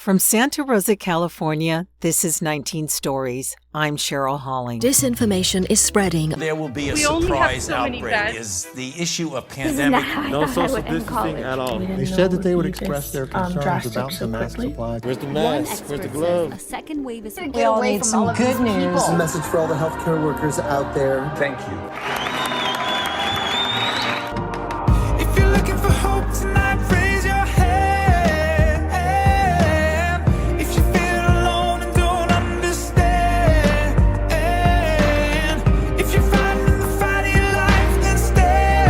From Santa Rosa, California, this is 19 Stories. I'm Cheryl Halling. Disinformation is spreading. There will be a surprise outbreak is the issue of pandemic. No social distancing at all. They said that they would express their concerns about the mask supply. Where's the mask? Where's the glove? A second wave is... We all need some good news. This is a message for all the healthcare workers out there. Thank you. If you're looking for hope tonight, raise your hand. If you feel alone and don't understand, if you're fighting the fight of your life, then stand.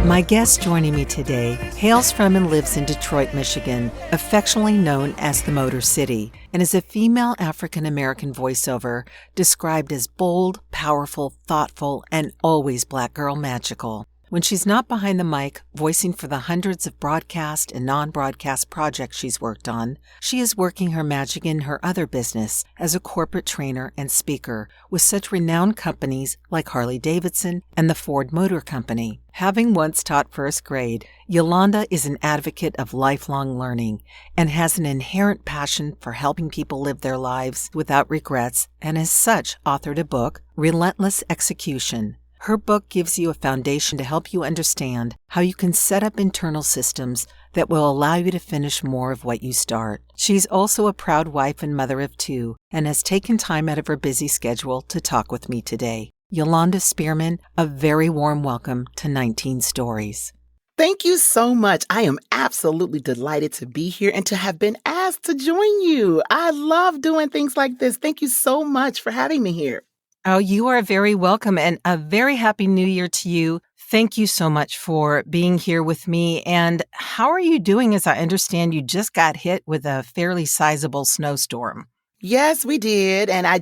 My guest joining me today hails from and lives in Detroit, Michigan, affectionately known as the Motor City, and is a female African-American voiceover described as bold, powerful, thoughtful, and always Black girl magical. When she's not behind the mic, voicing for the hundreds of broadcast and non-broadcast projects she's worked on, she is working her magic in her other business as a corporate trainer and speaker with such renowned companies like Harley-Davidson and the Ford Motor Company. Having once taught first grade, Yolanda is an advocate of lifelong learning and has an inherent passion for helping people live their lives without regrets, and as such authored a book, Relentless Execution. Her book gives you a foundation to help you understand how you can set up internal systems that will allow you to finish more of what you start. She's also a proud wife and mother of two and has taken time out of her busy schedule to talk with me today. Yolanda Spearman, a very warm welcome to 19 Stories. Thank you so much. I am absolutely delighted to be here and to have been asked to join you. I love doing things like this. Thank you so much for having me here. Oh, you are very welcome, and a very happy new year to you. Thank you so much for being here with me. And how are you doing? As I understand, you just got hit with a fairly sizable snowstorm. Yes, we did. And I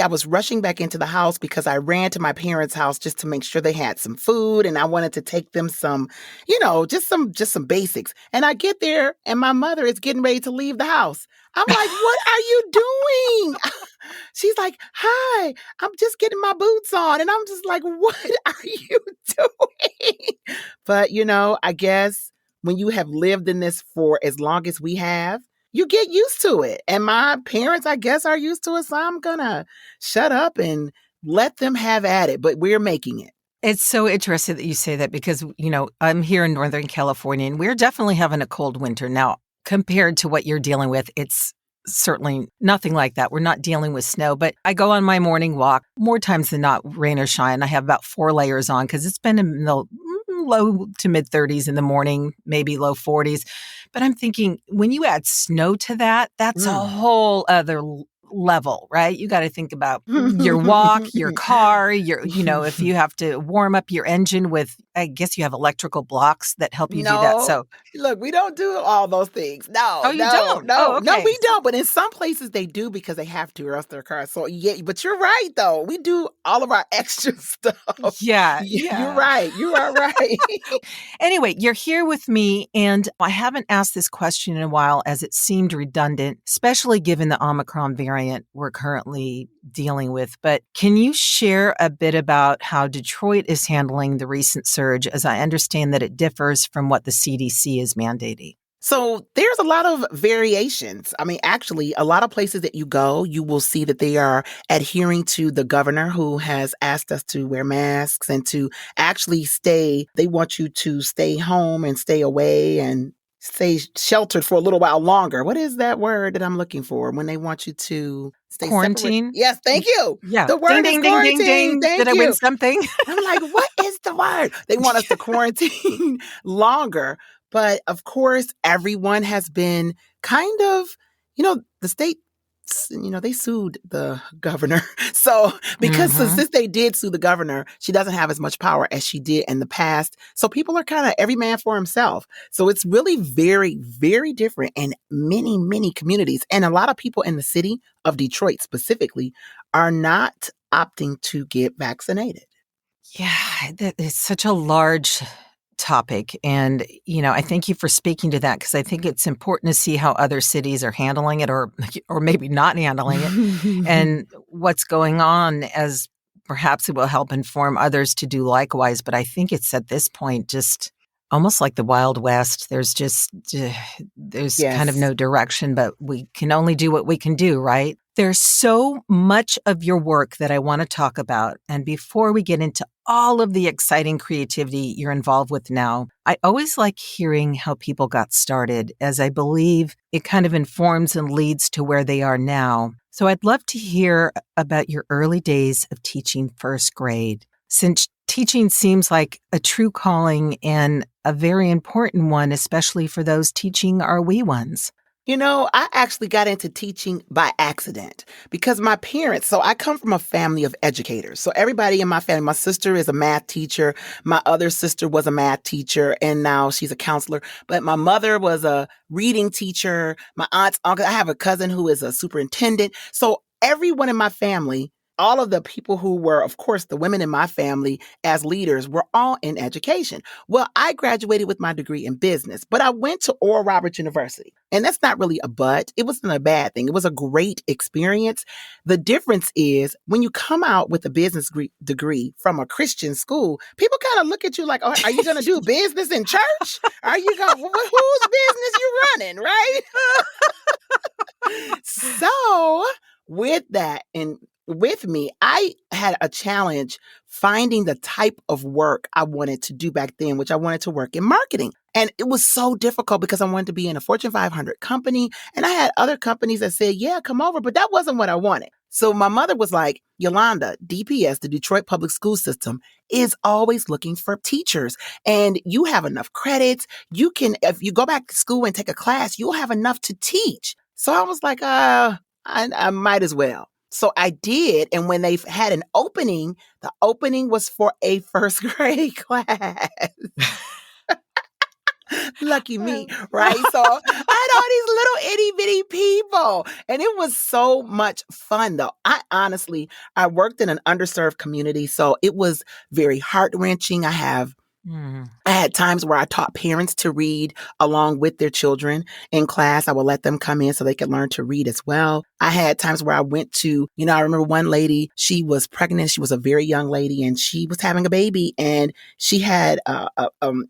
was rushing back into the house because I ran to my parents' house just to make sure they had some food. And I wanted to take them some, just some basics. And I get there and my mother is getting ready to leave the house. I'm like, what are you doing? She's like, hi, I'm just getting my boots on. And I'm just like, what are you doing? But, I guess when you have lived in this for as long as we have, you get used to it. And my parents, I guess, are used to it. So I'm going to shut up and let them have at it. But we're making it. It's so interesting that you say that because, I'm here in Northern California and we're definitely having a cold winter. Now, compared to what you're dealing with, it's certainly nothing like that. We're not dealing with snow, but I go on my morning walk more times than not, rain or shine. I have about 4 layers on because it's been in the low to mid 30s in the morning, maybe low 40s. But I'm thinking when you add snow to that, that's a whole other level, right? You got to think about your walk, your car, if you have to warm up your engine with, I guess you have electrical blocks that help you do that. So look, we don't do all those things. No. Oh, you don't? No, okay. No, we don't. But in some places they do because they have to or else their cars. So yeah, but you're right though. We do all of our extra stuff. Yeah. You're right. You are right. Anyway, you're here with me and I haven't asked this question in a while as it seemed redundant, especially given the Omicron variant we're currently dealing with. But can you share a bit about how Detroit is handling the recent surge, as I understand that it differs from what the CDC is mandating? So there's a lot of variations. I mean, actually, a lot of places that you go, you will see that they are adhering to the governor who has asked us to wear masks and to actually stay. They want you to stay home and stay away and stay sheltered for a little while longer. What is that word that I'm looking for when they want you to stay quarantine? Separate? Yes, thank you. Yeah. The word ding, is ding, quarantine. Ding, ding, ding. Did I win something? I'm like, what is the word? They want us to quarantine longer. But of course, everyone has been kind of, the state, they sued the governor. So because since they did sue the governor, she doesn't have as much power as she did in the past. So people are kind of every man for himself. So it's really very, very different in many, many communities. And a lot of people in the city of Detroit specifically are not opting to get vaccinated. Yeah, it's such a large topic. And, I thank you for speaking to that because I think it's important to see how other cities are handling it or maybe not handling it and what's going on, as perhaps it will help inform others to do likewise. But I think it's at this point just almost like the Wild West. There's just, there's kind of Yes. no direction, but we can only do what we can do, right? There's so much of your work that I want to talk about. And before we get into all of the exciting creativity you're involved with now, I always like hearing how people got started, as I believe it kind of informs and leads to where they are now. So I'd love to hear about your early days of teaching first grade. Since teaching seems like a true calling and a very important one, especially for those teaching our wee ones. You know, I actually got into teaching by accident because my parents, so I come from a family of educators. So everybody in my family, my sister is a math teacher. My other sister was a math teacher and now she's a counselor. But my mother was a reading teacher. My aunt's uncle, I have a cousin who is a superintendent. So everyone in my family, all of the people who were, of course, the women in my family as leaders were all in education. Well, I graduated with my degree in business, but I went to Oral Roberts University. And that's not really a but. It wasn't a bad thing. It was a great experience. The difference is when you come out with a business degree from a Christian school, people kind of look at you like, oh, are you going to do business in church? Are you going, whose business you running, right? So with that, and with me, I had a challenge finding the type of work I wanted to do back then, which I wanted to work in marketing. And it was so difficult because I wanted to be in a Fortune 500 company. And I had other companies that said, yeah, come over. But that wasn't what I wanted. So my mother was like, Yolanda, DPS, the Detroit Public School System, is always looking for teachers. And you have enough credits. You can, if you go back to school and take a class, you'll have enough to teach. So I was like, I might as well. So I did. And when they had an opening, the opening was for a first grade class. Lucky me, right? So I had all these little itty bitty people. And it was so much fun, though. I worked in an underserved community. So it was very heart-wrenching. I had times where I taught parents to read along with their children in class. I would let them come in so they could learn to read as well. I had times where I went to, I remember one lady, she was pregnant. She was a very young lady and she was having a baby and she had an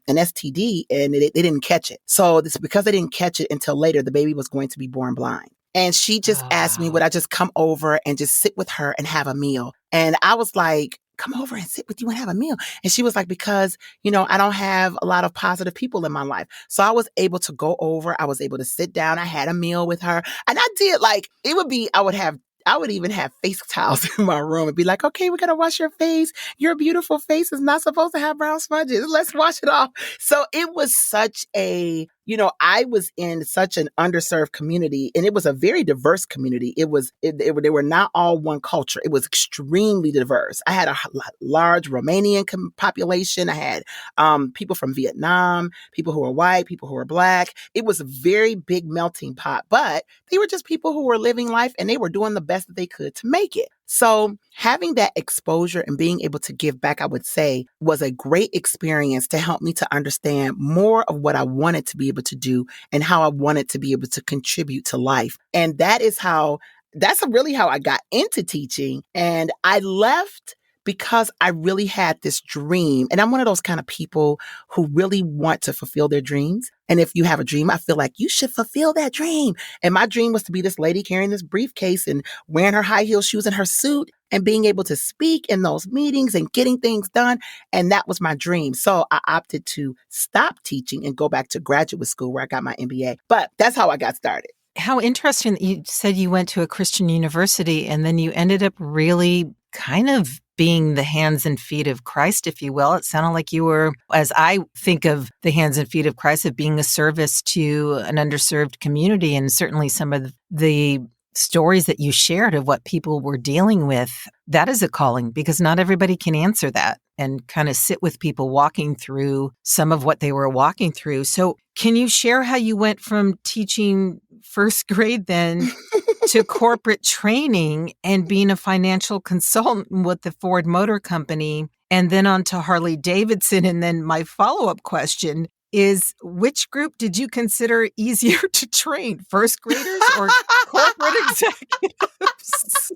STD and they didn't catch it. So this because they didn't catch it until later, the baby was going to be born blind. And she just asked me, would I just come over and just sit with her and have a meal? And I was like, come over and sit with you and have a meal. And she was like, because, I don't have a lot of positive people in my life. So I was able to go over. I was able to sit down. I had a meal with her. And I did I would even have face towels in my room and be like, okay, we're going to wash your face. Your beautiful face is not supposed to have brown smudges. Let's wash it off. So it was such I was in such an underserved community and it was a very diverse community. They were not all one culture. It was extremely diverse. I had a large Romanian population. I had people from Vietnam, people who were white, people who were black. It was a very big melting pot, but they were just people who were living life and they were doing the best that they could to make it. So having that exposure and being able to give back, I would say, was a great experience to help me to understand more of what I wanted to be able to do and how I wanted to be able to contribute to life. And that's really how I got into teaching. And I left because I really had this dream. And I'm one of those kind of people who really want to fulfill their dreams. And if you have a dream, I feel like you should fulfill that dream. And my dream was to be this lady carrying this briefcase and wearing her high heel shoes and her suit and being able to speak in those meetings and getting things done. And that was my dream. So I opted to stop teaching and go back to graduate school where I got my MBA. But that's how I got started. How interesting that you said you went to a Christian university and then you ended up really kind of being the hands and feet of Christ, if you will. It sounded like you were, as I think of the hands and feet of Christ, of being a service to an underserved community. And certainly some of the stories that you shared of what people were dealing with, that is a calling because not everybody can answer that and kind of sit with people walking through some of what they were walking through. So can you share how you went from teaching first grade then to corporate training and being a financial consultant with the Ford Motor Company and then on to Harley-Davidson? And then my follow-up question is, which group did you consider easier to train, first graders or corporate executives?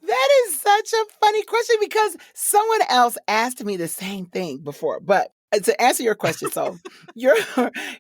That is such a funny question because someone else asked me the same thing before, but To answer your question, so your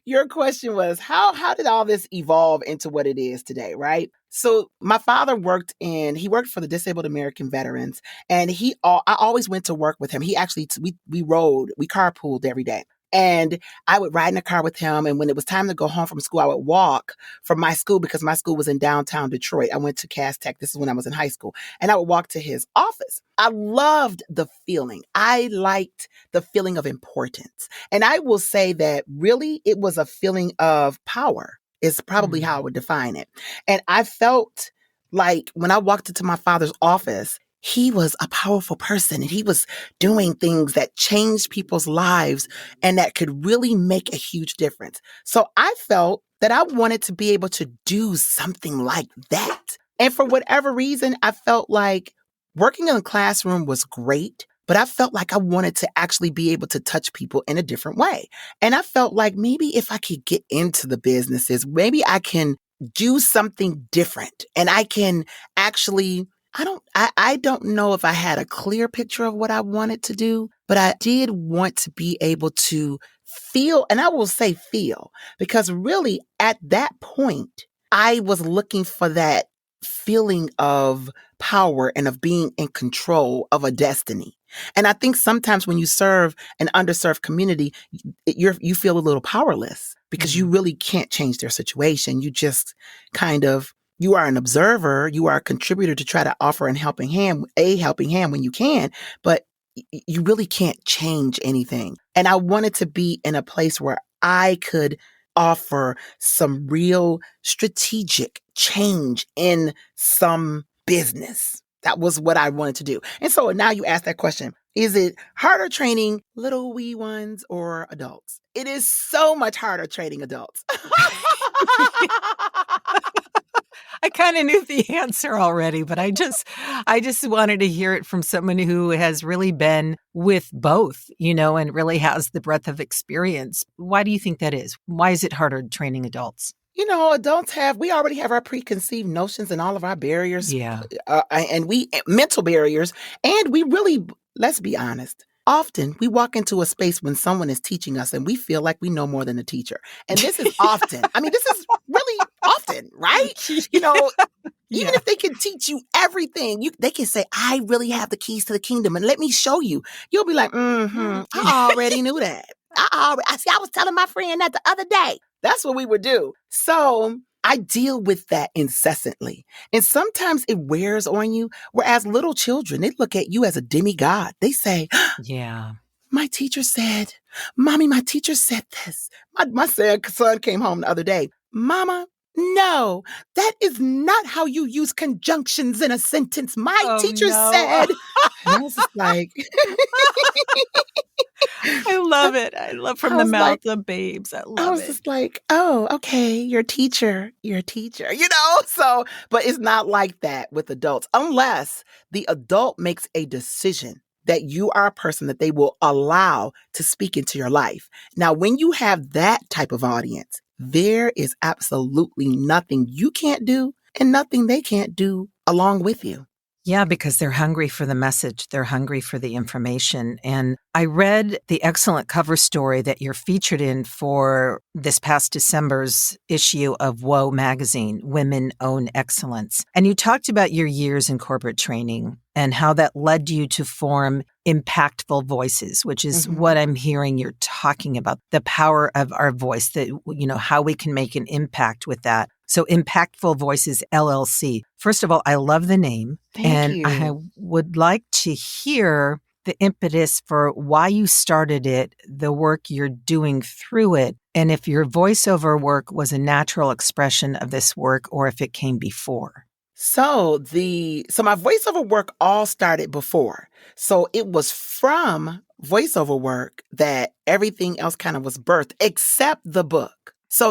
your question was how did all this evolve into what it is today, right? So my father he worked for the Disabled American Veterans, and I always went to work with him. He actually we carpooled every day. And I would ride in the car with him. And when it was time to go home from school, I would walk from my school because my school was in downtown Detroit. I went to Cass Tech. This is when I was in high school. And I would walk to his office. I loved the feeling. I liked the feeling of importance. And I will say that really it was a feeling of power is probably how I would define it. And I felt like when I walked into my father's office, he was a powerful person and he was doing things that changed people's lives and that could really make a huge difference. So I felt that I wanted to be able to do something like that. And for whatever reason, I felt like working in a classroom was great, but I felt like I wanted to actually be able to touch people in a different way. And I felt like maybe if I could get into the businesses, maybe I can do something different and I can actually I don't know if I had a clear picture of what I wanted to do, but I did want to be able to feel, and I will say feel, because really at that point, I was looking for that feeling of power and of being in control of a destiny. And I think sometimes when you serve an underserved community, you feel a little powerless because you really can't change their situation. You just you are an observer, you are a contributor to try to offer a helping hand when you can, but you really can't change anything. And I wanted to be in a place where I could offer some real strategic change in some business. That was what I wanted to do. And so now you ask that question, is it harder training little wee ones or adults? It is so much harder training adults. I kind of knew the answer already, but I just wanted to hear it from someone who has really been with both, and really has the breadth of experience. Why do you think that is? Why is it harder training adults? Adults we already have our preconceived notions and all of our barriers. Yeah. And mental barriers. And we really, let's be honest, often we walk into a space when someone is teaching us and we feel like we know more than the teacher. And this is often. I mean, this is really often, right? Even if they can teach you everything, they can say, I really have the keys to the kingdom and let me show you. You'll be like, I already knew that. I was telling my friend that the other day. That's what we would do. So I deal with that incessantly. And sometimes it wears on you. Whereas little children, they look at you as a demigod. They say, yeah, my teacher said, Mommy, my teacher said this. My son came home the other day. Mama, no, that is not how you use conjunctions in a sentence. My teacher said. And I was just like... I love it. I love from the mouth of babes. I love it. I was just like, oh, okay, your teacher. So, but it's not like that with adults, unless the adult makes a decision that you are a person that they will allow to speak into your life. Now, when you have that type of audience, there is absolutely nothing you can't do and nothing they can't do along with you. Yeah, because they're hungry for the message. They're hungry for the information. And I read the excellent cover story that you're featured in for this past December's issue of Whoa magazine, Women Own Excellence. And you talked about your years in corporate training and how that led you to form Impactful Voices, which is what I'm hearing you're talking about, the power of our voice, that, how we can make an impact with that. So Impactful Voices, LLC. First of all, I love the name. Thank you. I would like to hear the impetus for why you started it, the work you're doing through it, and if your voiceover work was a natural expression of this work or if it came before. So my voiceover work all started before. So it was from voiceover work that everything else kind of was birthed, except the book. So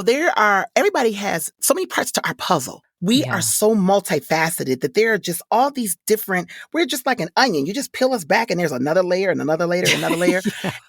everybody has so many parts to our puzzle. We are so multifaceted that there are just all these we're just like an onion. You just peel us back and there's another layer and another layer and another layer.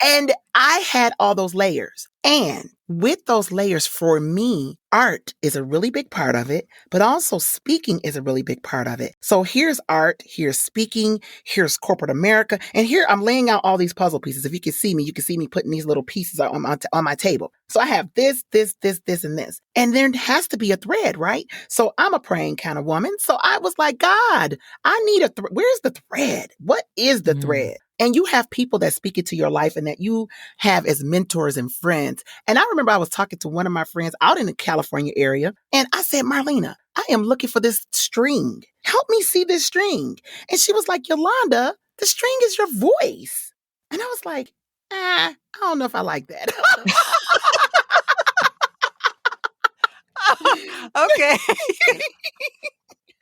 And I had all those layers. And with those layers, for me, art is a really big part of it, but also speaking is a really big part of it. So here's art, here's speaking, here's corporate America, and here I'm laying out all these puzzle pieces. If you can see me, you can see me putting these little pieces on my table. So I have this, and this. And there has to be a thread, right? So I'm a praying kind of woman. So I was like, God, I need where's the thread? What is the thread? And you have people that speak into your life and that you have as mentors and friends. And I remember I was talking to one of my friends out in the California area, and I said, Marlena, I am looking for this string. Help me see this string. And she was like, Yolanda, the string is your voice. And I was like, I don't know if I like that. Okay.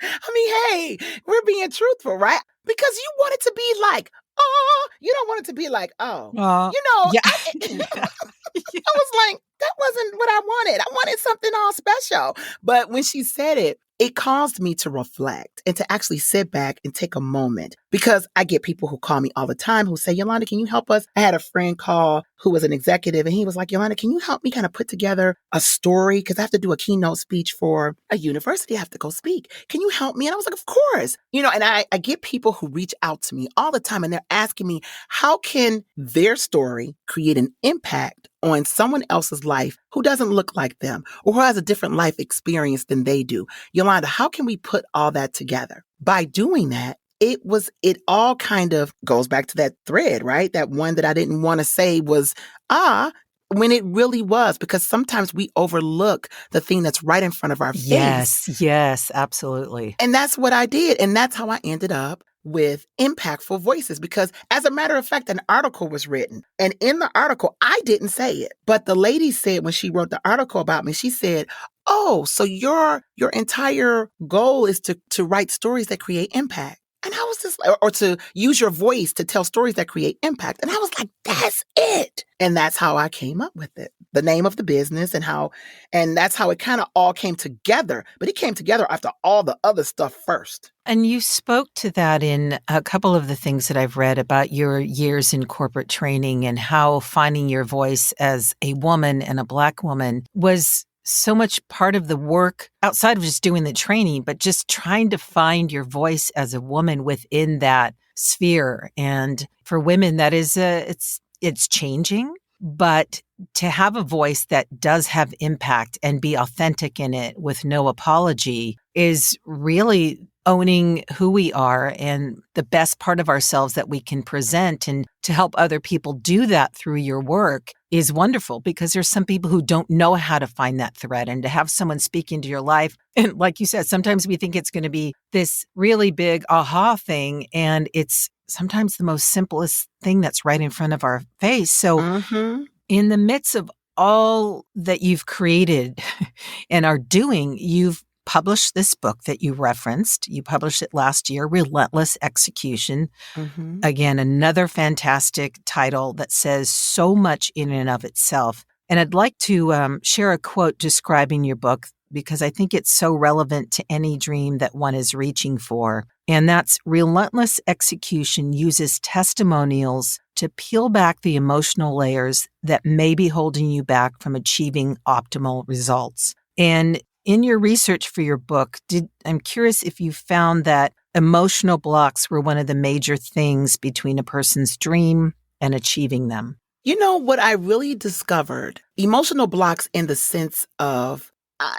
I mean, hey, we're being truthful, right? Because you want it to be like, oh, you don't want it to be like, oh, Yeah. I was like, that wasn't what I wanted. I wanted something all special. But when she said it, it caused me to reflect and to actually sit back and take a moment, because I get people who call me all the time who say, Yolanda, can you help us? I had a friend call who was an executive, and he was like, Yolanda, can you help me kind of put together a story? Because I have to do a keynote speech for a university. I have to go speak. Can you help me? And I was like, of course. And I get people who reach out to me all the time, and they're asking me, how can their story create an impact on someone else's life who doesn't look like them or who has a different life experience than they do? Yolanda, how can we put all that together? By doing that, it all kind of goes back to that thread, right? That one that I didn't want to say was, when it really was, because sometimes we overlook the thing that's right in front of our face. Yes, absolutely. And that's what I did. And that's how I ended up with Impactful Voices, because as a matter of fact, an article was written. And in the article, I didn't say it, but the lady said, when she wrote the article about me, she said, oh, so your entire goal is to write stories that create impact. And I was just, or to use your voice to tell stories that create impact. And I was like, that's it. And that's how I came up with it, the name of the business, and that's how it kind of all came together. But it came together after all the other stuff first. And you spoke to that in a couple of the things that I've read about your years in corporate training and how finding your voice as a woman and a Black woman was so much part of the work outside of just doing the training, but just trying to find your voice as a woman within that sphere. And for women, that is it's changing, but to have a voice that does have impact and be authentic in it with no apology is really owning who we are and the best part of ourselves that we can present. And to help other people do that through your work is wonderful, because there's some people who don't know how to find that thread, and to have someone speak into your life. And like you said, sometimes we think it's going to be this really big aha thing, and it's sometimes the most simplest thing that's right in front of our face. So in the midst of all that you've created and are doing, you've published this book that you referenced. You published it last year, Relentless Execution. Again, another fantastic title that says so much in and of itself. And I'd like to share a quote describing your book, because I think it's so relevant to any dream that one is reaching for. And that's: Relentless Execution uses testimonials to peel back the emotional layers that may be holding you back from achieving optimal results. And in your research for your book, I'm curious if you found that emotional blocks were one of the major things between a person's dream and achieving them. You know what I really discovered? Emotional blocks in the sense of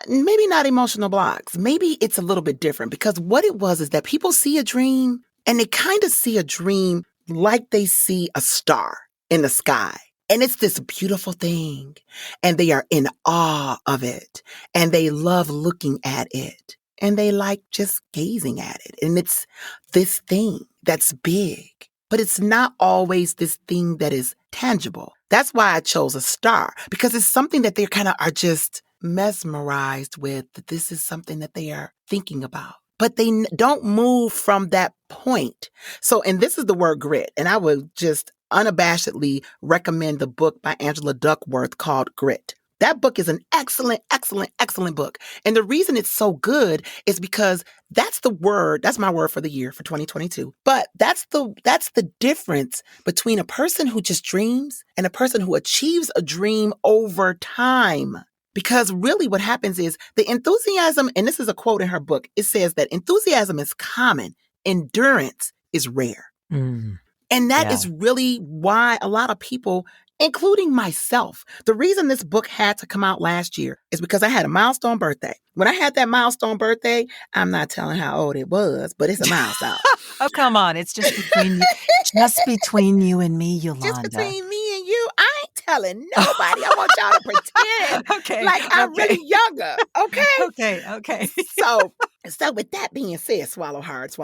maybe not emotional blocks. Maybe it's a little bit different, because what it was is that people see a dream and they kind of see a dream like they see a star in the sky. And it's this beautiful thing, and they are in awe of it, and they love looking at it, and they like just gazing at it. And it's this thing that's big, but it's not always this thing that is tangible. That's why I chose a star, because it's something that they kind of are just mesmerized with, that this is something that they are thinking about. But they don't move from that point. So, and this is the word grit, and I would just unabashedly recommend the book by Angela Duckworth called Grit. That book is an excellent, excellent, excellent book. And the reason it's so good is because that's my word for the year for 2022. But that's the difference between a person who just dreams and a person who achieves a dream over time. Because really what happens is the enthusiasm, and this is a quote in her book, it says that enthusiasm is common, endurance is rare. Mm. And that is really why a lot of people, including myself, the reason this book had to come out last year is because I had a milestone birthday. When I had that milestone birthday, I'm not telling how old it was, but it's a milestone. Oh, come on. It's just between you and me, Yolanda. Just between me and you. I ain't telling nobody. I want y'all to pretend like I'm really younger. Okay? Okay. So with that being said, swallow hard.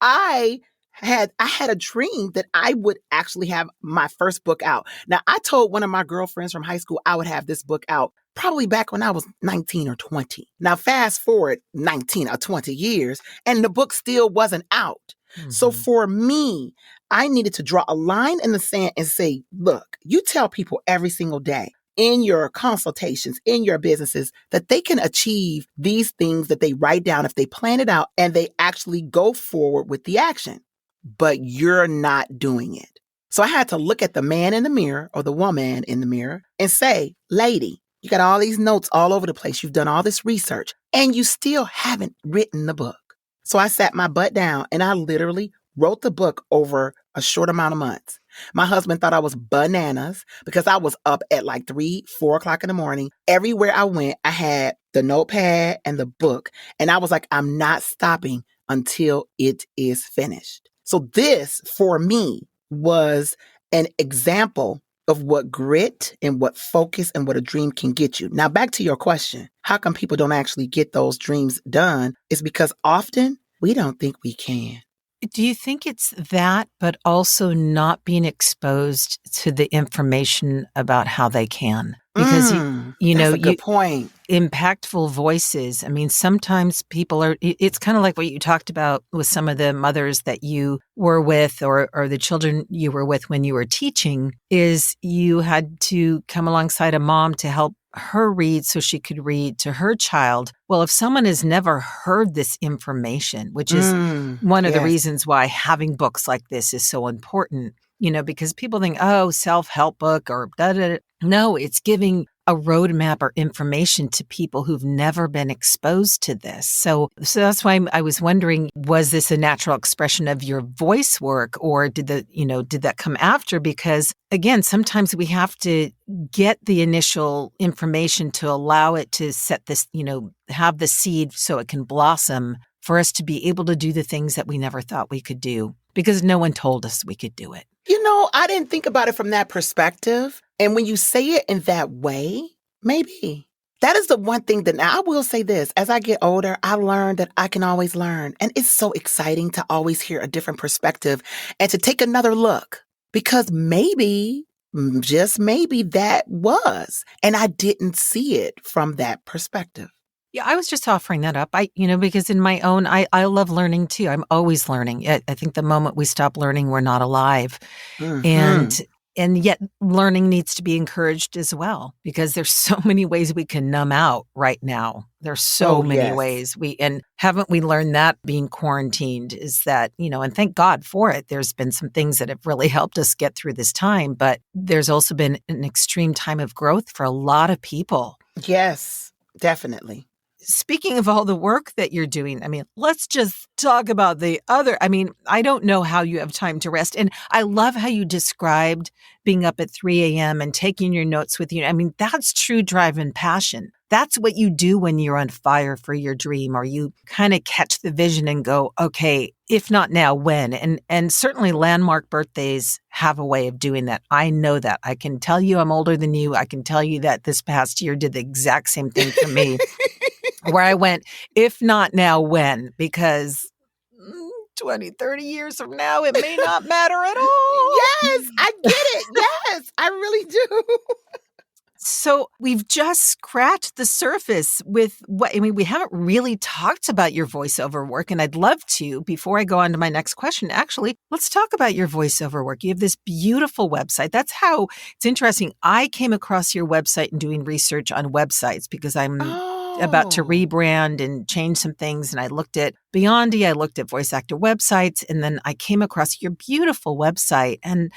I had a dream that I would actually have my first book out. Now, I told one of my girlfriends from high school I would have this book out probably back when I was 19 or 20. Now, fast forward 19 or 20 years, and the book still wasn't out. Mm-hmm. So for me, I needed to draw a line in the sand and say, look, you tell people every single day in your consultations, in your businesses, that they can achieve these things that they write down if they plan it out and they actually go forward with the action. But you're not doing it. So I had to look at the man in the mirror or the woman in the mirror and say, lady, you got all these notes all over the place. You've done all this research and you still haven't written the book. So I sat my butt down and I literally wrote the book over a short amount of months. My husband thought I was bananas because I was up at like 3, 4 o'clock in the morning. Everywhere I went, I had the notepad and the book. And I was like, I'm not stopping until it is finished. So this, for me, was an example of what grit and what focus and what a dream can get you. Now, back to your question, how come people don't actually get those dreams done? It's because often we don't think we can. Do you think it's that, but also not being exposed to the information about how they can? Because, that's a good point. Impactful voices. I mean, sometimes people it's kind of like what you talked about with some of the mothers that you were with or the children you were with when you were teaching, is you had to come alongside a mom to help her read so she could read to her child. Well, if someone has never heard this information, which is one of the reasons why having books like this is so important, because people think, oh, self-help book or da-da-da. No, it's giving a roadmap or information to people who've never been exposed to this. So that's why I was wondering, was this a natural expression of your voice work, or did that come after? Because again, sometimes we have to get the initial information to allow it to set this, have the seed so it can blossom for us to be able to do the things that we never thought we could do because no one told us we could do it. I didn't think about it from that perspective. And when you say it in that way, maybe. That is the one thing that now I will say this. As I get older, I learned that I can always learn. And it's so exciting to always hear a different perspective and to take another look. Because maybe, just maybe that was. And I didn't see it from that perspective. Yeah, I was just offering that up. Because in my own, I love learning too. I'm always learning. I think the moment we stop learning, we're not alive. Mm-hmm. And yet learning needs to be encouraged as well, because there's so many ways we can numb out right now. There's so many ways and haven't we learned that being quarantined is that, and thank God for it. There's been some things that have really helped us get through this time, but there's also been an extreme time of growth for a lot of people. Yes, definitely. Speaking of all the work that you're doing, let's just talk about I don't know how you have time to rest. And I love how you described being up at 3 a.m. and taking your notes with you. That's true drive and passion. That's what you do when you're on fire for your dream, or you kind of catch the vision and go, okay, if not now, when? And certainly landmark birthdays have a way of doing that. I know that. I can tell you I'm older than you. I can tell you that this past year did the exact same thing for me. Where I went, if not now, when? Because 20, 30 years from now, it may not matter at all. Yes, I get it. Yes, I really do. So we've just scratched the surface with we haven't really talked about your voiceover work, and I'd love to, before I go on to my next question, actually, let's talk about your voiceover work. You have this beautiful website. That's how it's interesting. I came across your website and doing research on websites because I'm about to rebrand and change some things. And I looked at Beyondy, I looked at voice actor websites, and then I came across your beautiful website and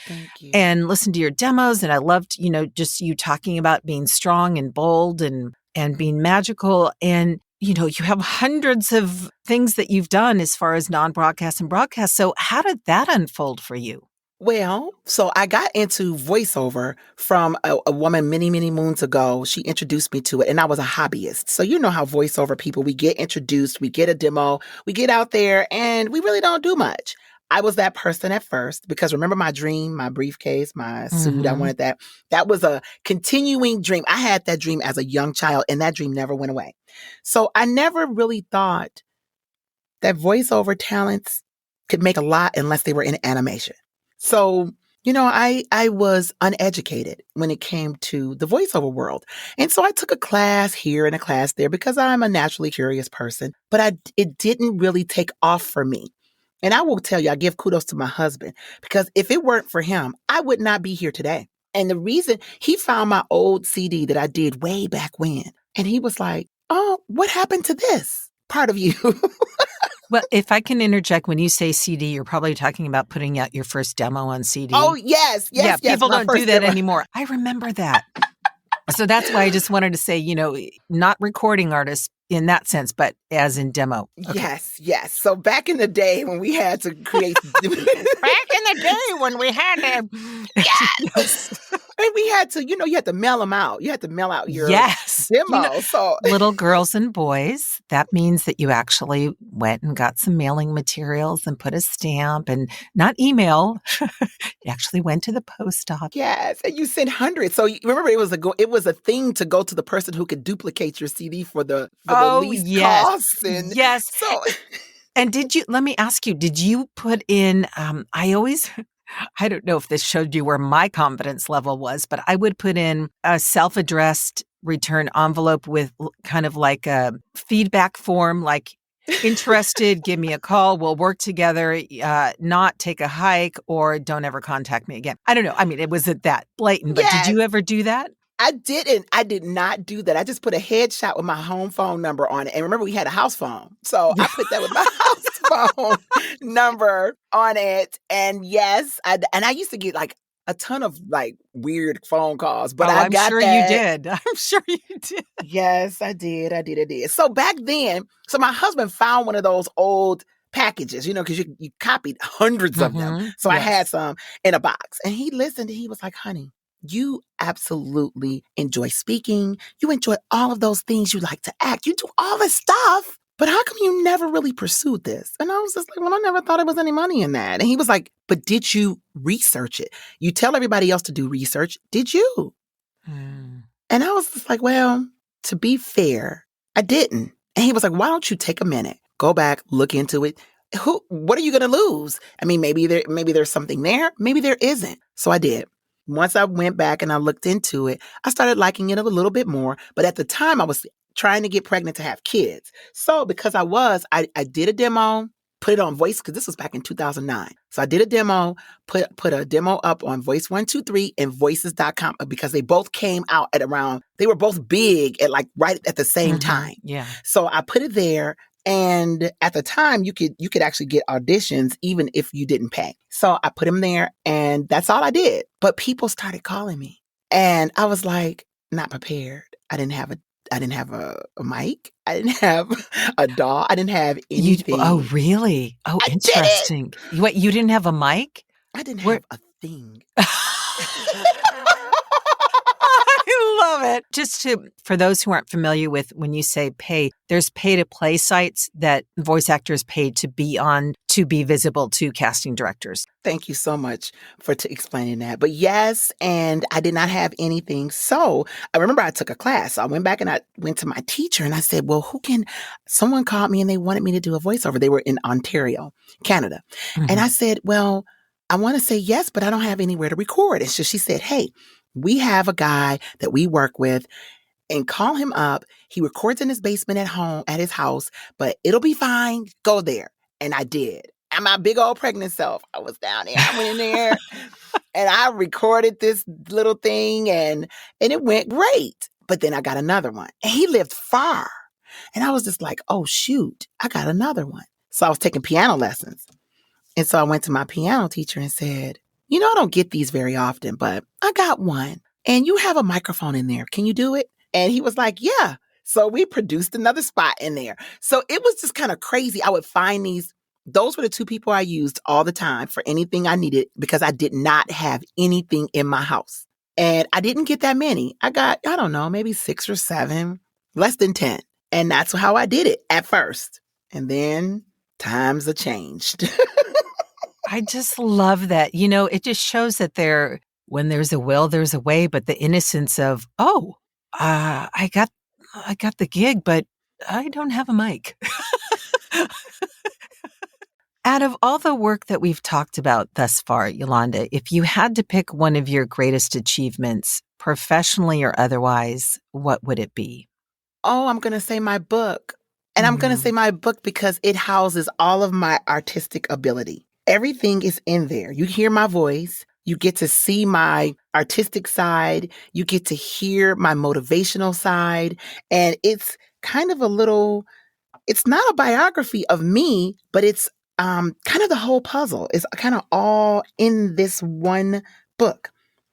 listened to your demos. And I loved, just you talking about being strong and bold and being magical. And, you have hundreds of things that you've done as far as non-broadcast and broadcast. So how did that unfold for you? Well, so I got into voiceover from a woman many, many moons ago. She introduced me to it, and I was a hobbyist. So you know how voiceover people, we get introduced, we get a demo, we get out there, and we really don't do much. I was that person at first because remember my dream, my briefcase, my suit, I wanted that. That was a continuing dream. I had that dream as a young child, and that dream never went away. So I never really thought that voiceover talents could make a lot unless they were in animation. So, I was uneducated when it came to the voiceover world. And so I took a class here and a class there because I'm a naturally curious person, but it didn't really take off for me. And I will tell you, I give kudos to my husband because if it weren't for him, I would not be here today. And the reason he found my old CD that I did way back when, and he was like, oh, what happened to this part of you? Well, if I can interject, when you say CD, you're probably talking about putting out your first demo on CD. Oh, yes. People don't do that anymore. I remember that. So that's why I just wanted to say, not recording artists in that sense, but as in demo. Okay. Yes. So back in the day when we had to create... Back in the day when we had to... Yes! And we had to, you had to mail them out. You had to mail out your demo. So little girls and boys, that means that you actually went and got some mailing materials and put a stamp and not email. You actually went to the post office. Yes, and you sent hundreds. So remember, it was a thing to go to the person who could duplicate your CD for the least costs. And yes. So, and let me ask you, did you put in, I don't know if this showed you where my confidence level was, but I would put in a self-addressed return envelope with kind of like a feedback form, like interested, give me a call, we'll work together, not take a hike, or don't ever contact me again. I don't know. I mean, it wasn't that blatant, but Did you ever do that? I didn't. I did not do that. I just put a headshot with my home phone number on it. And remember, we had a house phone. So I put that with my house phone number on it. And yes, I used to get like a ton of like weird phone calls. But I'm sure you did. I'm sure you did. Yes, I did. I did. So back then, my husband found one of those old packages, because you copied hundreds of them. So I had some in a box. And he listened and he was like, honey, you absolutely enjoy speaking. You enjoy all of those things. You like to act. You do all this stuff. But how come you never really pursued this? And I was just like, well, I never thought there was any money in that. And he was like, but did you research it? You tell everybody else to do research. Did you? And I was just like, well, to be fair, I didn't. And he was like, why don't you take a minute, go back, look into it. What are you going to lose? I mean, maybe there's something there. Maybe there isn't. So I did. Once I went back and I looked into it, I started liking it a little bit more. But at the time, I was trying to get pregnant to have kids. So because I did a demo, put it on Voice, because this was back in 2009. So I did a demo, put a demo up on Voice 123 and voices.com because they both came out they were both big at like right at the same time. Yeah. So I put it there. And at the time, you could actually get auditions even if you didn't pay. So I put them there, and that's all I did. But people started calling me, and I was like, not prepared. I didn't have a mic. I didn't have a DAW. I didn't have anything. Oh, really? Oh, interesting. Wait, you didn't have a mic? I didn't have a thing. I love it. Just for those who aren't familiar with when you say pay, there's pay to play sites that voice actors pay to be on to be visible to casting directors. Thank you so much for explaining that. But yes, and I did not have anything. So I remember I took a class. So I went back and I went to my teacher and I said, well, someone called me and they wanted me to do a voiceover. They were in Ontario, Canada. And I said, well, I want to say yes, but I don't have anywhere to record. And so she said, hey, We have a guy that we work with and call him up. He records in his basement at his house, but it'll be fine. Go there. And I did. And my big old pregnant self, I was down there. I went in there and I recorded this little thing and it went great. But then I got another one and he lived far. And I was just like, oh, shoot, I got another one. So I was taking piano lessons. And so I went to my piano teacher and said, I don't get these very often, but I got one. And you have a microphone in there. Can you do it? And he was like, yeah. So we produced another spot in there. So it was just kind of crazy. I would find those were the two people I used all the time for anything I needed because I did not have anything in my house. And I didn't get that many. I got, I don't know, maybe 6 or 7, less than 10. And that's how I did it at first. And then times have changed. I just love that. It just shows that when there's a will, there's a way, but the innocence of, I got the gig, but I don't have a mic. Out of all the work that we've talked about thus far, Yolanda, if you had to pick one of your greatest achievements, professionally or otherwise, what would it be? Oh, I'm going to say my book. And I'm going to say my book because it houses all of my artistic ability. Everything is in there. You hear my voice. You get to see my artistic side. You get to hear my motivational side. And it's kind of it's not a biography of me, but it's kind of the whole puzzle. It's kind of all in this one book.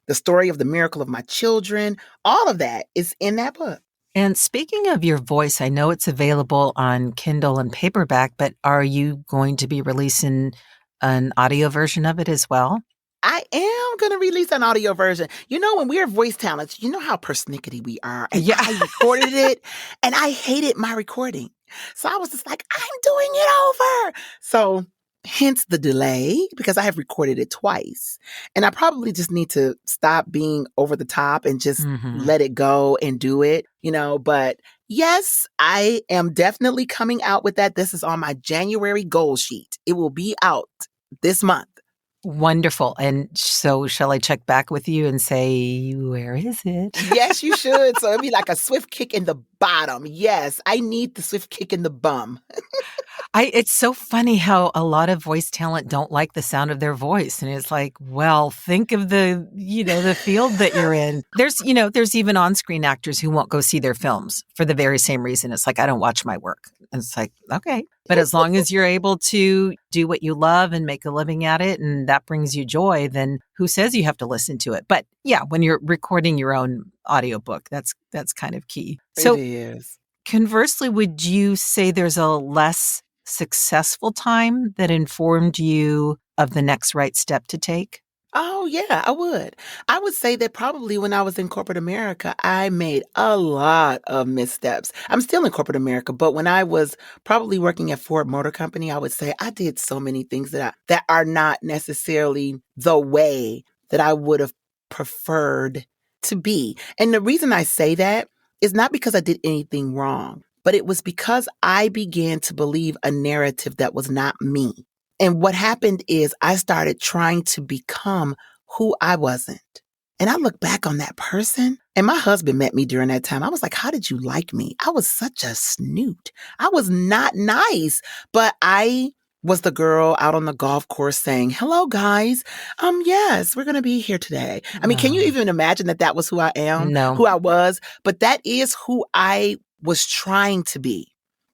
The story of the miracle of my children, all of that is in that book. And speaking of your voice, I know it's available on Kindle and paperback, but are you going to be releasing an audio version of it as well? I am going to release an audio version. When we're voice talents, how persnickety we are. And I recorded it and I hated my recording. So I was just like, I'm doing it over. So hence the delay because I have recorded it twice. And I probably just need to stop being over the top and just let it go and do it, But yes, I am definitely coming out with that. This is on my January goal sheet. It will be out this month. Wonderful. And so shall I check back with you and say, where is it? Yes, you should. So it'd be like a swift kick in the bottom. Yes, I need the swift kick in the bum. It's so funny how a lot of voice talent don't like the sound of their voice. And it's like, well, think of the field that you're in. There's even on-screen actors who won't go see their films for the very same reason. It's like, I don't watch my work. And it's like, okay. But as long as you're able to do what you love and make a living at it, and that brings you joy, then who says you have to listen to it? But yeah, when you're recording your own audiobook, that's kind of key. So it is. Conversely, would you say there's a less successful time that informed you of the next right step to take? Oh, yeah, I would. I would say that probably when I was in corporate America, I made a lot of missteps. I'm still in corporate America, but when I was probably working at Ford Motor Company, I would say I did so many things that are not necessarily the way that I would have preferred to be. And the reason I say that is not because I did anything wrong, but it was because I began to believe a narrative that was not me. And what happened is I started trying to become who I wasn't. And I look back on that person, and my husband met me during that time. I was like, how did you like me? I was such a snoot. I was not nice, but I was the girl out on the golf course saying, hello, guys. Yes, we're going to be here today. I mean, can you even imagine that was who I am? No. Who I was? But that is who I was trying to be.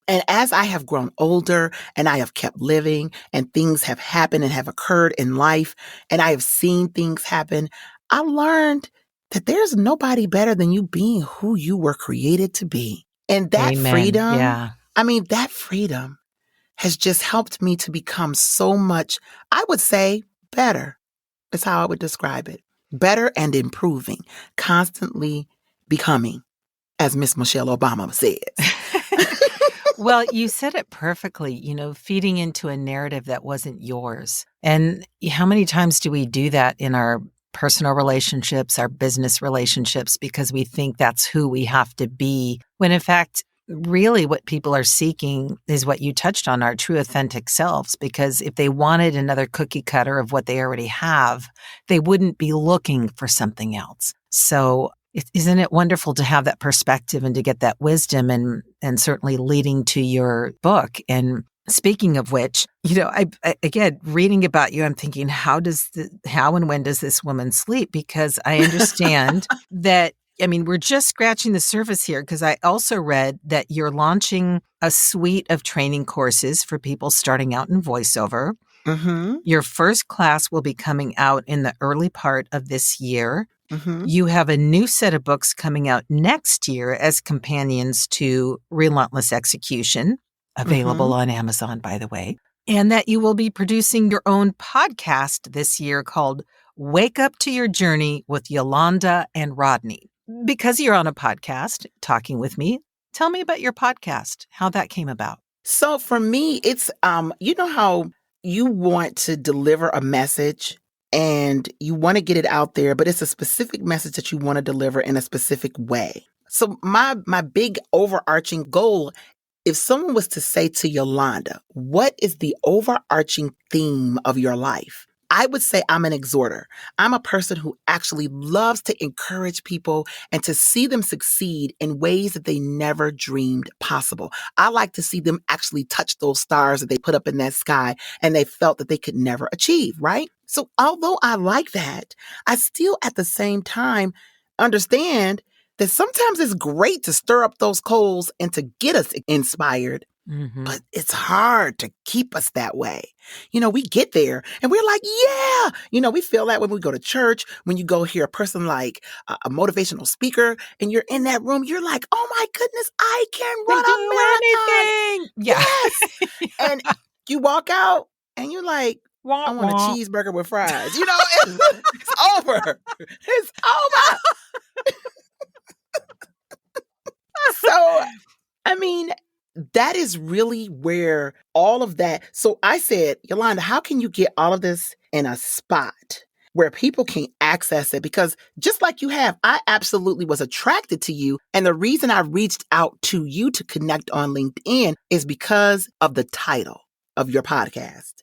And as I have grown older and I have kept living and things have happened and have occurred in life and I have seen things happen, I learned that there's nobody better than you being who you were created to be. And that freedom, that freedom has just helped me to become so much, I would say, better. Is how I would describe it. Better and improving, constantly becoming, as Miss Michelle Obama says. Well, you said it perfectly, feeding into a narrative that wasn't yours. And how many times do we do that in our personal relationships, our business relationships, because we think that's who we have to be, when in fact, really what people are seeking is what you touched on, our true authentic selves, because if they wanted another cookie cutter of what they already have, they wouldn't be looking for something else. So isn't it wonderful to have that perspective and to get that wisdom and certainly leading to your book? And speaking of which, I again, reading about you, I'm thinking, how and when does this woman sleep? Because I understand that, we're just scratching the surface here, because I also read that you're launching a suite of training courses for people starting out in voiceover. Mm-hmm. Your first class will be coming out in the early part of this year. Mm-hmm. You have a new set of books coming out next year as companions to Relentless Execution, available on Amazon, by the way, and that you will be producing your own podcast this year called Wake Up to Your Journey with Yolanda and Rodney. Because you're on a podcast talking with me, tell me about your podcast, how that came about. So for me, it's, you know how you want to deliver a message and you want to get it out there, but it's a specific message that you want to deliver in a specific way. So my big overarching goal, if someone was to say to Yolanda, what is the overarching theme of your life? I would say I'm an exhorter. I'm a person who actually loves to encourage people and to see them succeed in ways that they never dreamed possible. I like to see them actually touch those stars that they put up in that sky and they felt that they could never achieve, right? So although I like that, I still at the same time understand that sometimes it's great to stir up those coals and to get us inspired. Mm-hmm. But it's hard to keep us that way. We get there and we're like, yeah. We feel that when we go to church, when you go hear a person like a motivational speaker and you're in that room, you're like, oh my goodness, I can run a marathon. Anything. Yes. And you walk out and you're like, I want a cheeseburger with fries. It's over. It's over. So, that is really where all of that. So I said, Yolanda, how can you get all of this in a spot where people can access it? Because just like you have, I absolutely was attracted to you. And the reason I reached out to you to connect on LinkedIn is because of the title of your podcast.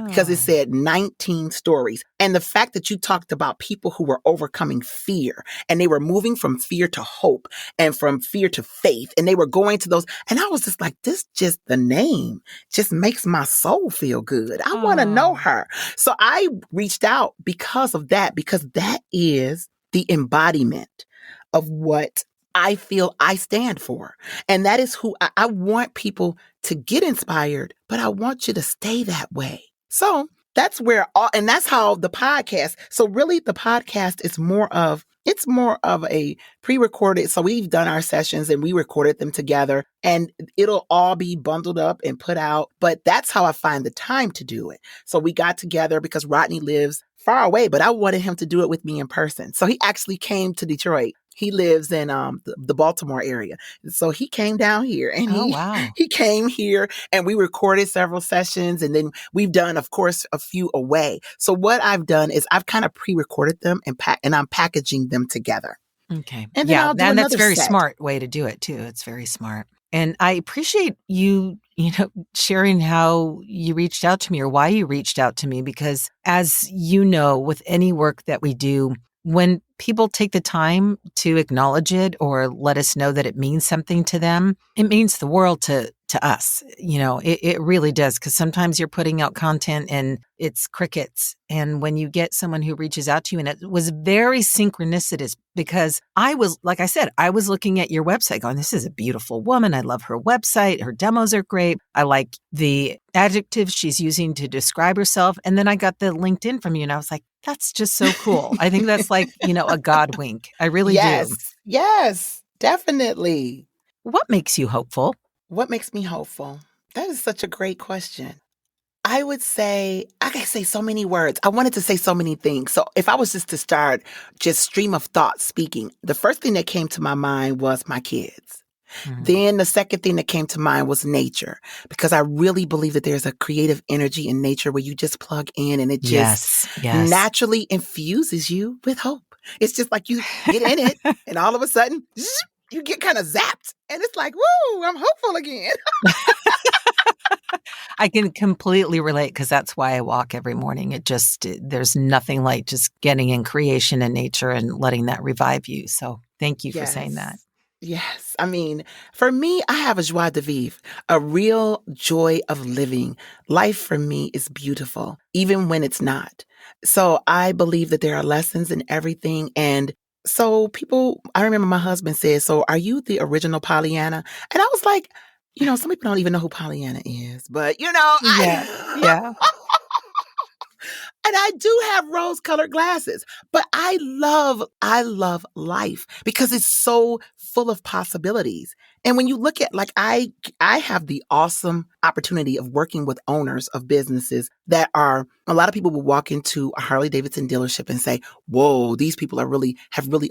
Because it said 19 stories. And the fact that you talked about people who were overcoming fear and they were moving from fear to hope and from fear to faith. And they were going to those. And I was just like, the name just makes my soul feel good. I want to know her. So I reached out because of that, because that is the embodiment of what I feel I stand for. And that is who I want people to get inspired, but I want you to stay that way. So that's where and that's how the podcast. So really the podcast is more of a pre-recorded. So we've done our sessions and we recorded them together and it'll all be bundled up and put out. But that's how I find the time to do it. So we got together because Rodney lives far away, but I wanted him to do it with me in person. So he actually came to Detroit. He lives in the Baltimore area. So he came down here and he came here and we recorded several sessions and then we've done, of course, a few away. So what I've done is I've kind of pre-recorded them and I'm packaging them together. Okay. And then I'll do another that's a very set. smart way to do it too. It's very smart. And I appreciate you sharing how you reached out to me or why you reached out to me, because as you know, with any work that we do, when people take the time to acknowledge it or let us know that it means something to them, it means the world to us. It really does, because sometimes you're putting out content and it's crickets. And when you get someone who reaches out to you, and it was very synchronicitous, because I was looking at your website going, this is a beautiful woman. I love her website. Her demos are great. I like the adjectives she's using to describe herself. And then I got the LinkedIn from you and I was like, that's just so cool. I think that's like, a God wink. I really do. Yes, definitely. What makes you hopeful? What makes me hopeful? That is such a great question. I could say so many words. I wanted to say so many things. So if I was just to start just stream of thought speaking, the first thing that came to my mind was my kids. Mm-hmm. Then the second thing that came to mind was nature, because I really believe that there's a creative energy in nature where you just plug in and it just naturally infuses you with hope. It's just like you get in it and all of a sudden, you get kind of zapped. And it's like, woo, I'm hopeful again. I can completely relate because that's why I walk every morning. There's nothing like just getting in creation and nature and letting that revive you. So thank you for saying that. Yes. I mean, for me, I have a joie de vivre, a real joy of living. Life for me is beautiful, even when it's not. So I believe that there are lessons in everything. And so I remember my husband said, so are you the original Pollyanna? And I was like, some people don't even know who Pollyanna is, but Yeah. And I do have rose-colored glasses, but I love life because it's so full of possibilities. And when you look at, like, I have the awesome opportunity of working with owners of businesses that a lot of people will walk into a Harley-Davidson dealership and say, whoa, these people have really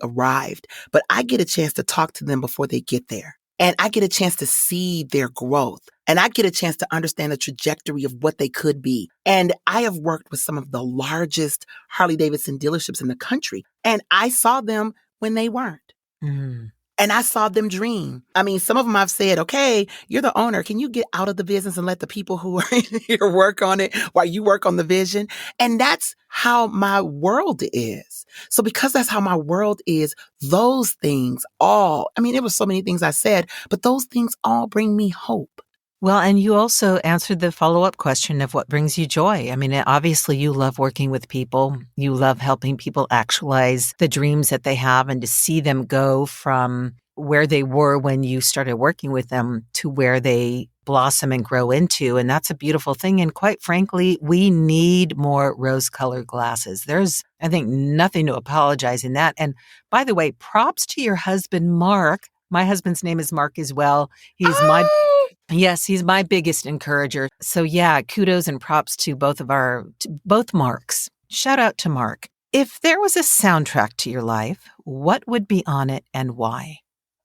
arrived. But I get a chance to talk to them before they get there. And I get a chance to see their growth. And I get a chance to understand the trajectory of what they could be. And I have worked with some of the largest Harley-Davidson dealerships in the country. And I saw them when they weren't. Mm. And I saw them dream. I mean, some of them I've said, okay, you're the owner. Can you get out of the business and let the people who are in here work on it while you work on the vision? And that's how my world is. So because that's how my world is, those things there were so many things I said, but those things all bring me hope. Well, and you also answered the follow-up question of what brings you joy. I mean, obviously you love working with people. You love helping people actualize the dreams that they have and to see them go from where they were when you started working with them to where they blossom and grow into. And that's a beautiful thing. And quite frankly, we need more rose-colored glasses. There's, I think, nothing to apologize in that. And by the way, props to your husband, Mark. My husband's name is Mark as well. He's my biggest encourager. So yeah, kudos and props to both Marks. Shout out to Mark. If there was a soundtrack to your life, what would be on it and why?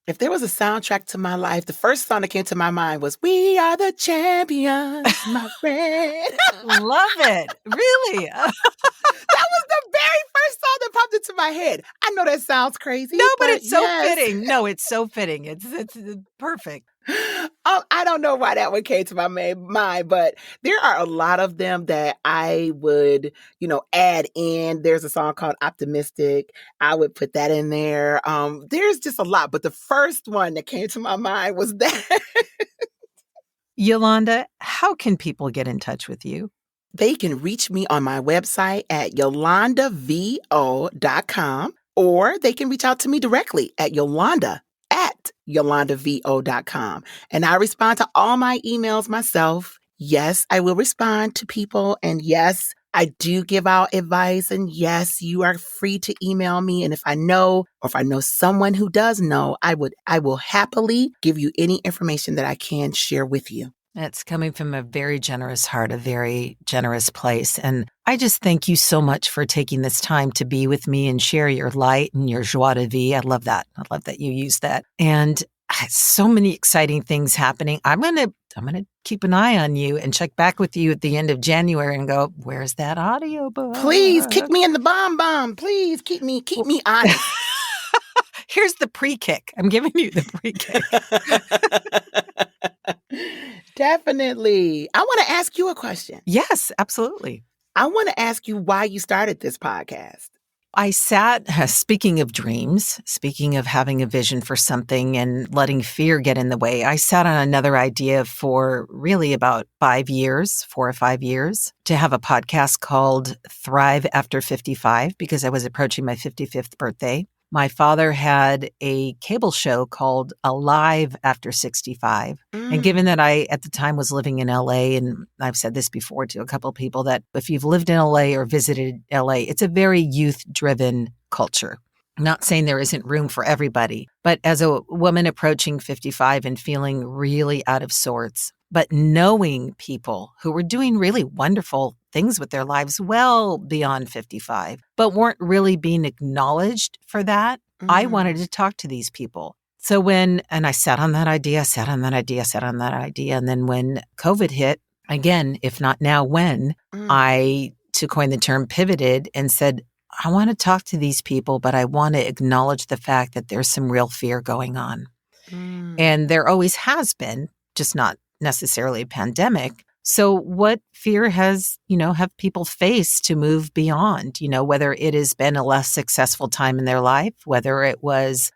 If there was a soundtrack to my life, the first song that came to my mind was "We Are the Champions," my friend. Love it. Really? That was the very first song that popped into my head. I know that sounds crazy. No, but it's so fitting. No, it's so fitting. It's perfect. I don't know why that one came to my mind, but there are a lot of them that I would, add in. There's a song called "Optimistic." I would put that in there. There's just a lot, but the first one that came to my mind was that. Yolanda, how can people get in touch with you? They can reach me on my website at yolandavo.com, or they can reach out to me directly at yolandavo.com. And I respond to all my emails myself. Yes, I will respond to people. And yes, I do give out advice. And yes, you are free to email me. And if I know someone who does know, I will happily give you any information that I can share with you. It's coming from a very generous heart, a very generous place. And I just thank you so much for taking this time to be with me and share your light and your joie de vivre. I love that. I love that you use that. And so many exciting things happening. I'm going to keep an eye on you and check back with you at the end of January and go, where's that audiobook? Please kick me in the bomb. Please keep me honest. Here's the pre-kick. I'm giving you the pre-kick. Definitely. I want to ask you a question. Yes, absolutely. I want to ask you why you started this podcast. I sat, speaking of dreams, speaking of having a vision for something and letting fear get in the way, I sat on another idea for really about 4 or 5 years, to have a podcast called Thrive After 55, because I was approaching my 55th birthday. My father had a cable show called Alive After 65. And given that I, at the time, was living in LA, and I've said this before to a couple of people, that if you've lived in LA or visited LA, it's a very youth-driven culture. I'm not saying there isn't room for everybody, but as a woman approaching 55 and feeling really out of sorts, but knowing people who were doing really wonderful things with their lives well beyond 55, but weren't really being acknowledged for that, I wanted to talk to these people. So and I sat on that idea. And then when COVID hit, again, if not now, when, I, to coin the term, pivoted and said, I want to talk to these people, but I want to acknowledge the fact that there's some real fear going on. And there always has been, just not necessarily a pandemic. So what fear has, have people faced to move beyond, whether it has been a less successful time in their life, whether it was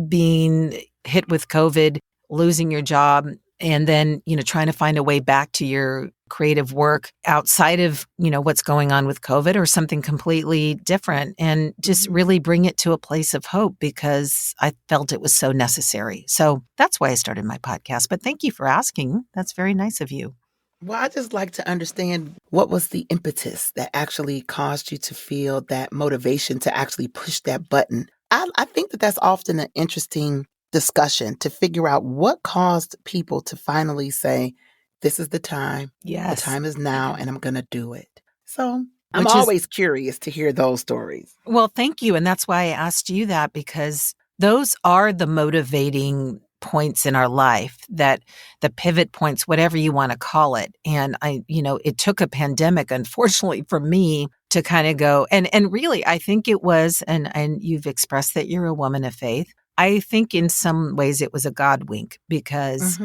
being hit with COVID, losing your job, and then, trying to find a way back to your creative work outside of, what's going on with COVID or something completely different, and just really bring it to a place of hope because I felt it was so necessary. So that's why I started my podcast. But thank you for asking. That's very nice of you. Well, I just like to understand what was the impetus that actually caused you to feel that motivation to actually push that button. I think that that's often an interesting discussion to figure out what caused people to finally say, this is the time. Yes. The time is now, and I'm going to do it. So I'm always curious to hear those stories. Well, thank you. And that's why I asked you that, because those are the motivating points in our life, that the pivot points, whatever you want to call it. And it took a pandemic, unfortunately, for me to kind of go, and really, I think it was, and you've expressed that you're a woman of faith. I think in some ways it was a God wink, because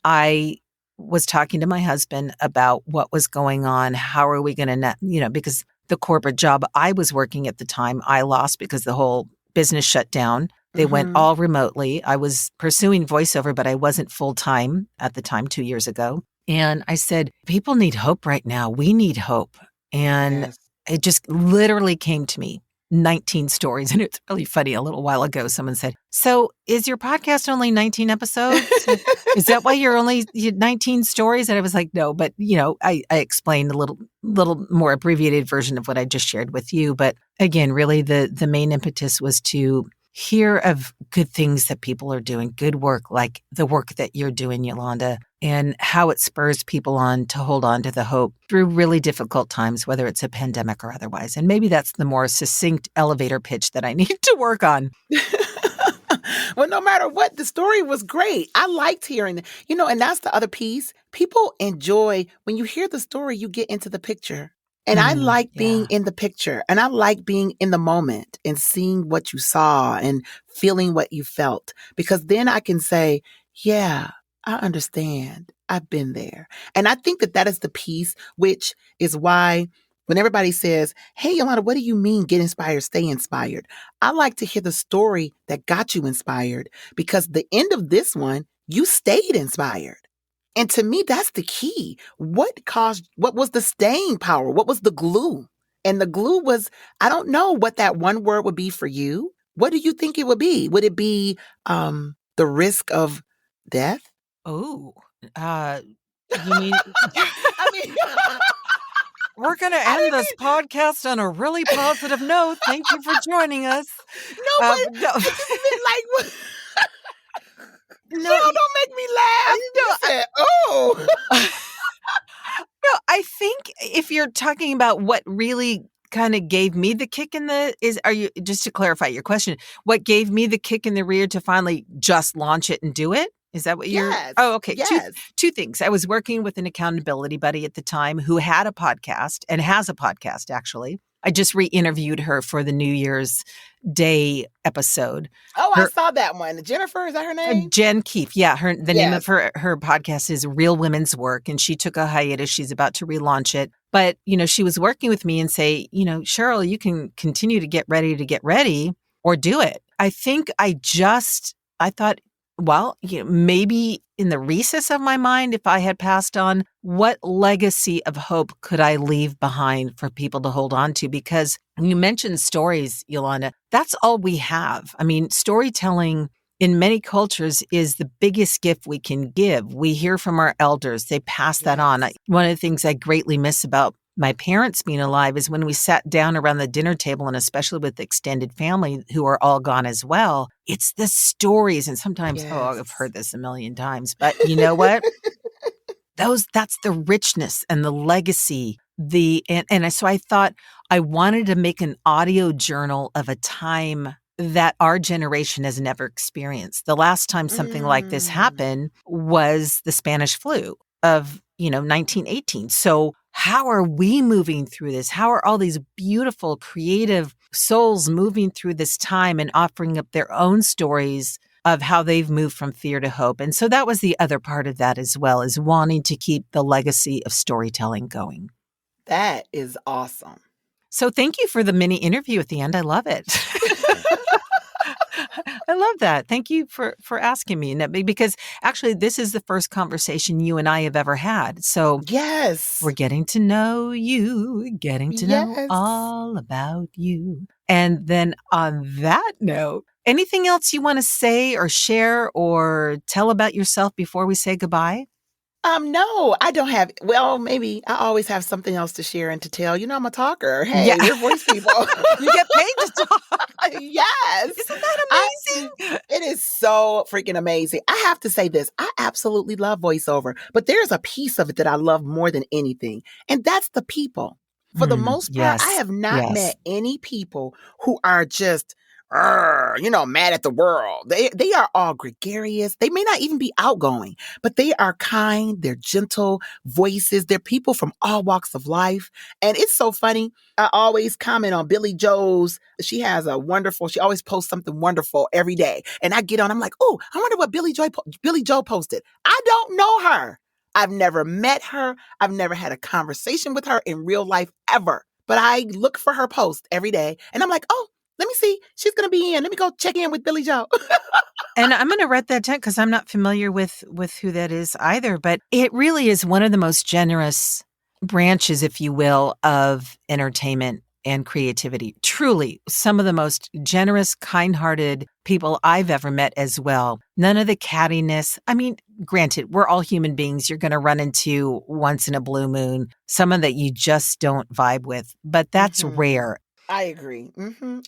I was talking to my husband about what was going on. How are we going to, because the corporate job I was working at the time, I lost because the whole business shut down. They went all remotely. I was pursuing voiceover, but I wasn't full time at the time 2 years ago. And I said, people need hope right now. We need hope. And it just literally came to me. 19 stories. And it's really funny. A little while ago, someone said, so is your podcast only 19 episodes? Is that why you're only 19 stories? And I was like, no, but I explained a little more abbreviated version of what I just shared with you. But again, really the main impetus was to hear of good things that people are doing, good work, like the work that you're doing, Yolanda, and how it spurs people on to hold on to the hope through really difficult times, whether it's a pandemic or otherwise. And maybe that's the more succinct elevator pitch that I need to work on. Well, no matter what, the story was great. I liked hearing it. And that's the other piece. People enjoy, when you hear the story, you get into the picture. And I like being in the picture, and I like being in the moment and seeing what you saw and feeling what you felt, because then I can say, yeah, I understand. I've been there. And I think that is the piece, which is why when everybody says, hey, Yolanda, what do you mean get inspired, stay inspired? I like to hear the story that got you inspired, because the end of this one, you stayed inspired. And to me, that's the key. What was the staying power? What was the glue? And the glue was, I don't know what that one word would be for you. What do you think it would be? Would it be the risk of death? Oh, you mean, we're going to end this podcast on a really positive note. Thank you for joining us. No, like, no, don't make me laugh. No, I think if you're talking about what really kind of gave me the kick in the, just to clarify your question, what gave me the kick in the rear to finally just launch it and do it? Is that what you're? Yes. Oh, okay. Yes. Two things. I was working with an accountability buddy at the time who had a podcast and has a podcast, actually. I just re-interviewed her for the New Year's Day episode. Oh, I saw that one. Jennifer, is that her name? Jen Keefe. Yeah. The name of her podcast is Real Women's Work. And she took a hiatus. She's about to relaunch it. But, she was working with me and say, Cheryl, you can continue to get ready or do it. I think I thought, well, maybe in the recess of my mind, if I had passed on, what legacy of hope could I leave behind for people to hold on to? Because you mentioned stories, Yolanda, that's all we have. I mean, storytelling in many cultures is the biggest gift we can give. We hear from our elders. They pass that on. One of the things I greatly miss about my parents being alive is when we sat down around the dinner table, and especially with the extended family who are all gone as well, it's the stories. And sometimes, I've heard this a million times, but you know what? That's the richness and the legacy. So I thought I wanted to make an audio journal of a time that our generation has never experienced. The last time something like this happened was the Spanish flu of, 1918. So how are we moving through this? How are all these beautiful, creative souls moving through this time and offering up their own stories of how they've moved from fear to hope. And so that was the other part of that as well, is wanting to keep the legacy of storytelling going. That is awesome. So thank you for the mini interview at the end. I love it. I love that. Thank you for asking me, because actually this is the first conversation you and I have ever had. So yes, we're getting to know you, getting to know all about you. And then on that note, anything else you want to say or share or tell about yourself before we say goodbye? No, I don't have. Well, maybe I always have something else to share and to tell. I'm a talker. Hey, we're voice people. You get paid to talk. Yes. Isn't that amazing? It is so freaking amazing. I have to say this. I absolutely love voiceover, but there's a piece of it that I love more than anything, and that's the people. For the most part, I have not met any people who are just mad at the world. They are all gregarious. They may not even be outgoing, but they are kind. They're gentle voices. They're people from all walks of life. And it's so funny. I always comment on Billy Joe's. She always posts something wonderful every day. And I get on, I'm like, oh, I wonder what Billy Joe posted. I don't know her. I've never met her. I've never had a conversation with her in real life ever. But I look for her post every day. And I'm like, oh, let me see. She's going to be in. Let me go check in with Billy Joe. And I'm going to write that down because I'm not familiar with who that is either. But it really is one of the most generous branches, if you will, of entertainment and creativity. Truly, some of the most generous, kind-hearted people I've ever met as well. None of the cattiness. I mean, granted, we're all human beings. You're going to run into once in a blue moon someone that you just don't vibe with. But that's rare. I agree.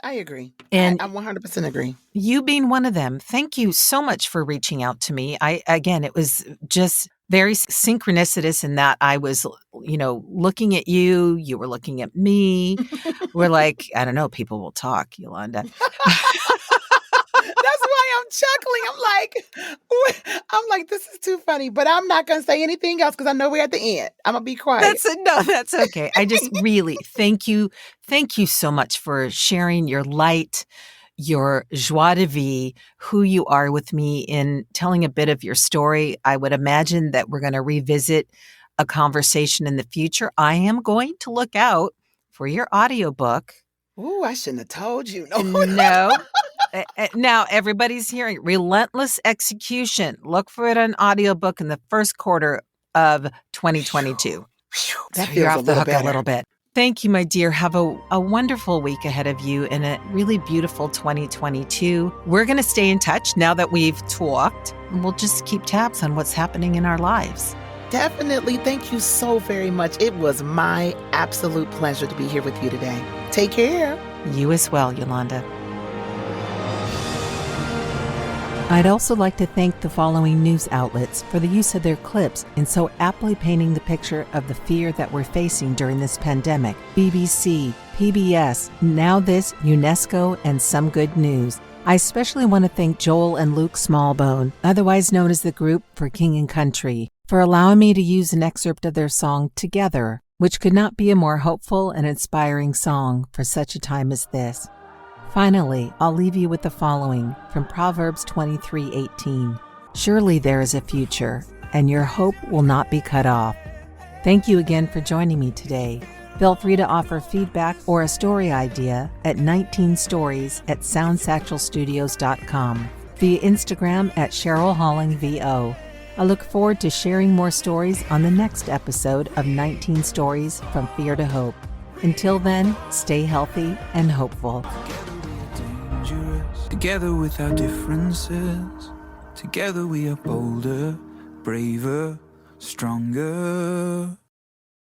I agree. And I 100% agree. You being one of them, thank you so much for reaching out to me. It was just very synchronicitous in that I was, looking at you, you were looking at me. We're like, I don't know, people will talk, Yolanda. That's why I'm chuckling. I'm like, this is too funny, but I'm not going to say anything else because I know we're at the end. I'm going to be quiet. That's okay. I just really thank you. Thank you so much for sharing your light, your joie de vivre, who you are with me in telling a bit of your story. I would imagine that we're going to revisit a conversation in the future. I am going to look out for your audiobook. Ooh, I shouldn't have told you. No. Now, everybody's hearing Relentless Execution. Look for it on audiobook in the first quarter of 2022. That so feels you're off the hook better. a little bit. Thank you, my dear. Have a wonderful week ahead of you and a really beautiful 2022. We're going to stay in touch now that we've talked, and we'll just keep tabs on what's happening in our lives. Definitely. Thank you so very much. It was my absolute pleasure to be here with you today. Take care. You as well, Yolanda. I'd also like to thank the following news outlets for the use of their clips in so aptly painting the picture of the fear that we're facing during this pandemic. BBC, PBS, Now This, UNESCO, and Some Good News. I especially want to thank Joel and Luke Smallbone, otherwise known as the group for King and Country, for allowing me to use an excerpt of their song Together, which could not be a more hopeful and inspiring song for such a time as this. Finally, I'll leave you with the following from Proverbs 23:18. Surely there is a future, and your hope will not be cut off. Thank you again for joining me today. Feel free to offer feedback or a story idea at 19stories@soundsatchelstudios.com, via Instagram at CherylHollingVO. I look forward to sharing more stories on the next episode of 19 Stories from Fear to Hope. Until then, stay healthy and hopeful. Together with our differences, together we are bolder, braver, stronger.